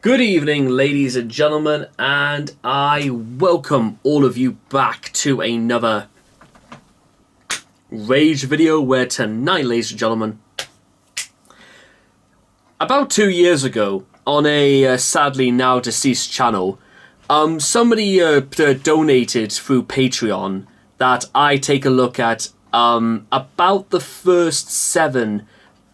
Good evening, ladies and gentlemen, and I welcome all of you back to another Rage video where tonight, ladies and gentlemen, about 2 years ago, on a sadly now deceased channel, somebody donated through Patreon that I take a look at about the first 7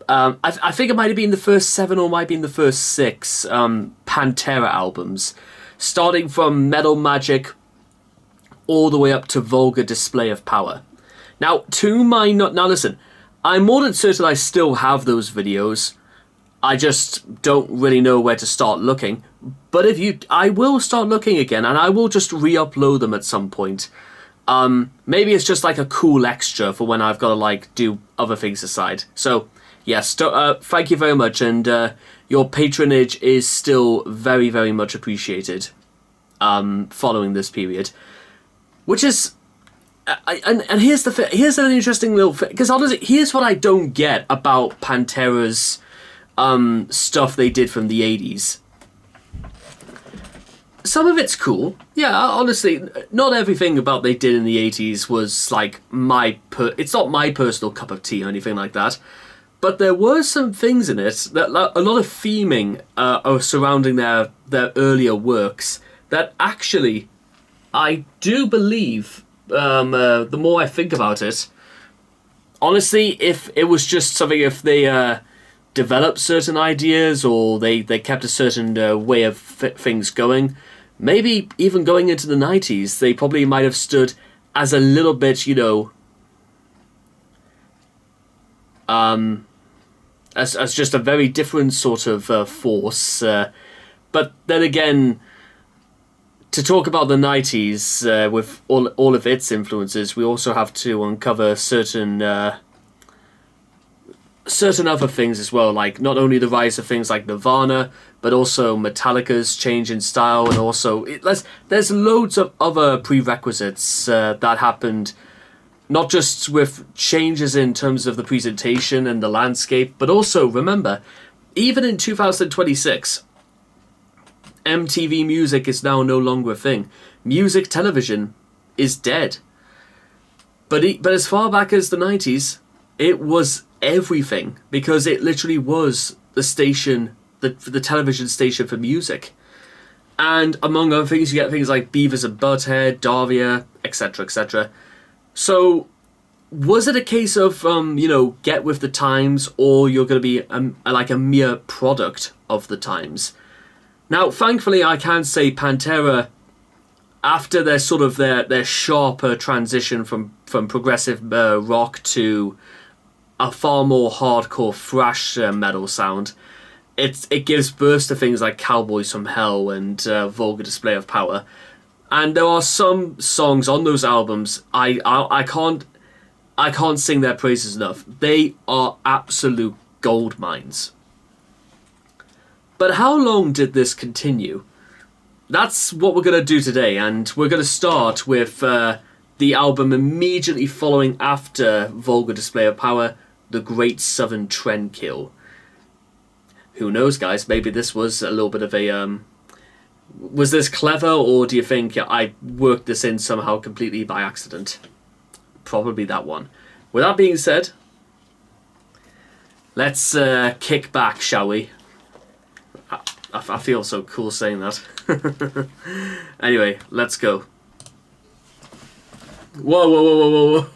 I think it might have been the first 7 or might have been the first 6 Pantera albums, starting from Metal Magic all the way up to Vulgar Display of Power. Now, now listen, I'm more than certain I still have those videos. I just don't really know where to start looking. But I will start looking again, and I will just re-upload them at some point. Maybe it's just like a cool extra for when I've got to do other things aside. So yes, thank you very much, and your patronage is still very, very much appreciated following this period. Which is, and here's here's an interesting little thing, because honestly, here's what I don't get about Pantera's stuff they did from the 80s. Some of it's cool. Yeah, honestly, not everything about they did in the 80s was like it's not my personal cup of tea or anything like that. But there were some things in it, that a lot of theming surrounding their earlier works that actually, I do believe, the more I think about it, honestly, if it was just something, if they developed certain ideas or they kept a certain way of things going, maybe even going into the 90s, they probably might have stood as a little bit, as just a very different sort of force. But then again, to talk about the 90s with all of its influences, we also have to uncover certain other things as well, like not only the rise of things like Nirvana, but also Metallica's change in style, and also there's loads of other prerequisites that happened. Not just with changes in terms of the presentation and the landscape, but also, remember, even in 2026, MTV Music is now no longer a thing. Music television is dead. But as far back as the 90s, it was everything, because it literally was the station, the television station for music. And among other things, you get things like Beavis and Butthead, Daria, etc., etc. So, was it a case of, get with the times, or you're going to be like a mere product of the times? Now, thankfully, I can say Pantera, after their sort of their sharper transition from progressive rock to a far more hardcore thrash metal sound, it gives birth to things like Cowboys from Hell and Vulgar Display of Power. And there are some songs on those albums I can't sing their praises enough. They are absolute gold mines. But how long did this continue? That's what we're going to do today, and we're going to start with the album immediately following after Vulgar Display of Power, The Great Southern Trendkill. Who knows, guys? Maybe this was a little bit of a... was this clever, or do you think I worked this in somehow completely by accident? Probably that one. With that being said, let's kick back, shall we? I feel so cool saying that. Anyway, let's go. Whoa, whoa, whoa, whoa, whoa.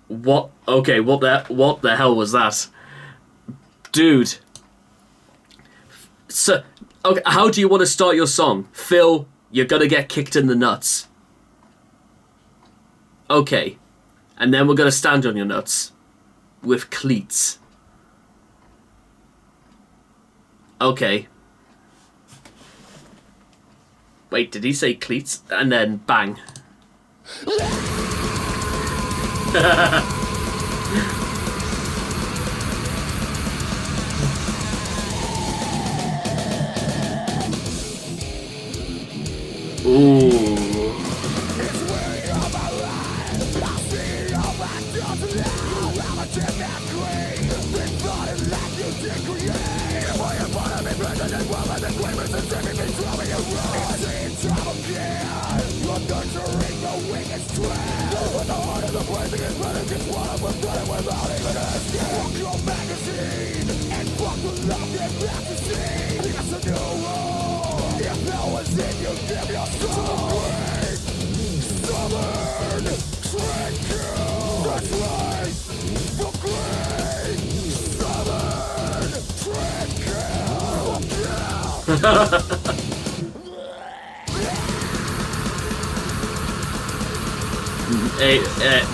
What? Okay, what the hell was that? Dude. So, okay, how do you want to start your song? Phil, you're gonna get kicked in the nuts. Okay. And then we're gonna stand on your nuts. With cleats. Okay. Wait, did he say cleats? And then bang. Ooh.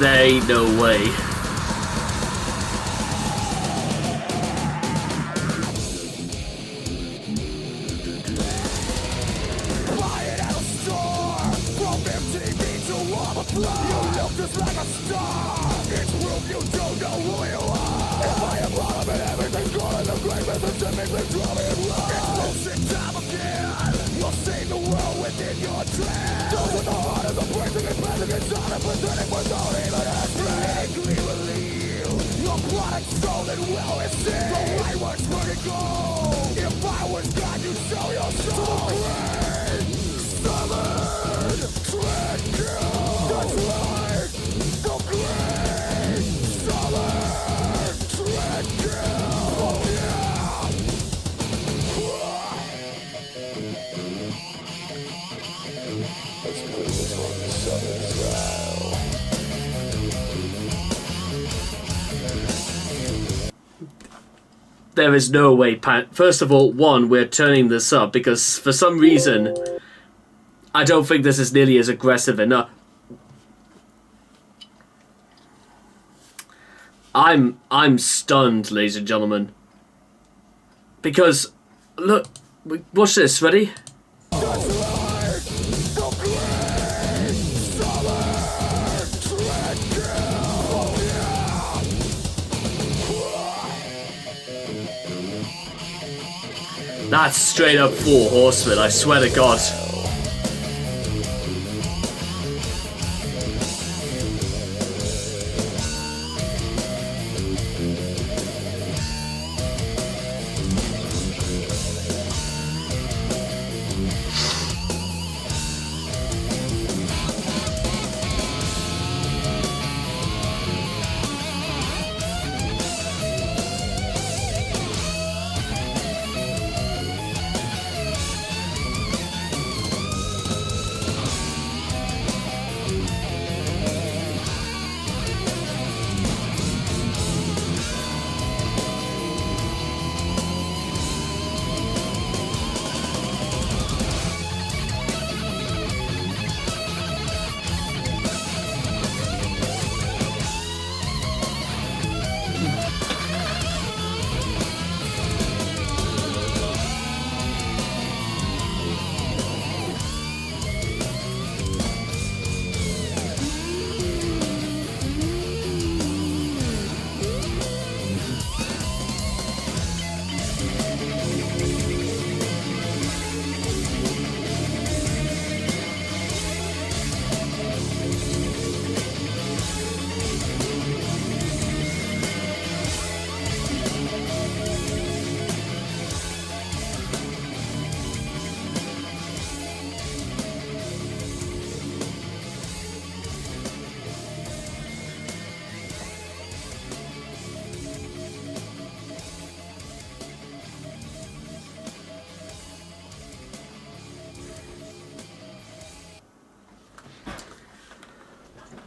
There ain't no way. There is no way, First of all, one, we're turning this up because for some reason, I don't think this is nearly as aggressive enough. I'm stunned, ladies and gentlemen. Because, look, watch this, ready? That's straight up 4 Horsemen, I swear to God.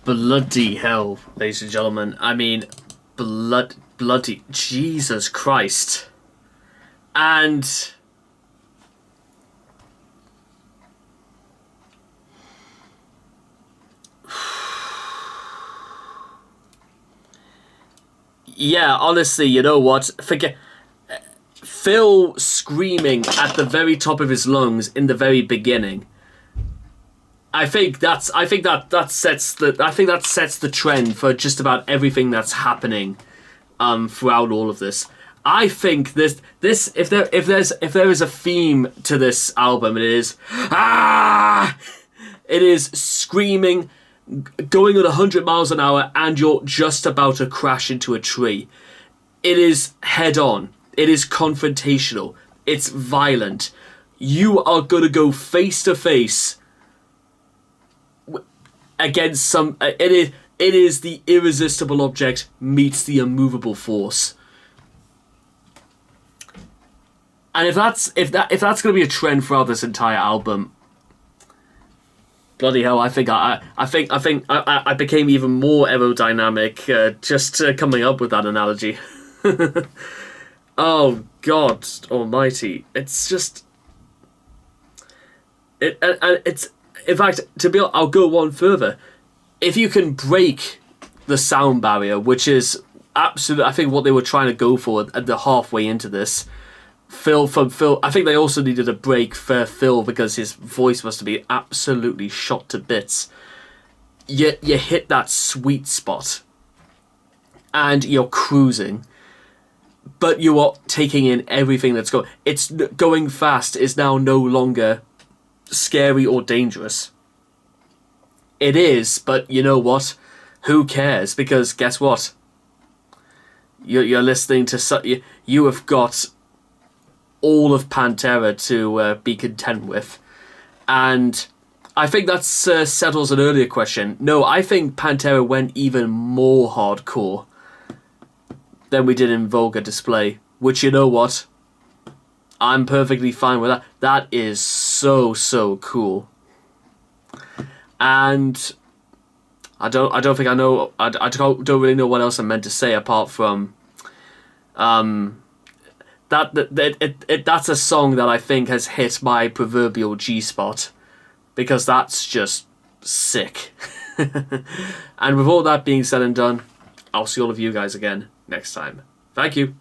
Bloody hell, ladies and gentlemen. I mean, bloody Jesus Christ. And yeah, honestly, you know what? Forget Phil screaming at the very top of his lungs in the very beginning. I think that sets the trend for just about everything that's happening throughout all of this. I think if there is a theme to this album, it is it is screaming, going at 100 miles an hour, and you're just about to crash into a tree. It is head on. It is confrontational. It's violent. You are gonna go face to face against some. It It is the irresistible object meets the immovable force. And if that's going to be a trend throughout this entire album, bloody hell! I think I became even more aerodynamic just coming up with that analogy. Oh God Almighty! It's just it's in fact I'll go one further. If you can break the sound barrier, which is absolutely, I think what they were trying to go for at the halfway into this. Phil, I think they also needed a break for Phil because his voice must be absolutely shot to bits. You hit that sweet spot and you're cruising, but you are taking in everything that's going. It's going fast is now no longer scary or dangerous. It is, but you know what? Who cares? Because guess what? You're listening to you have got all of Pantera to be content with. And I think that settles an earlier question. No, I think Pantera went even more hardcore than we did in Vulgar Display. Which, you know what? I'm perfectly fine with that. That is so cool. And I don't think I know. I don't really know what else I'm meant to say apart from that's a song that I think has hit my proverbial G-spot, because that's just sick. And with all that being said and done, I'll see all of you guys again next time. Thank you.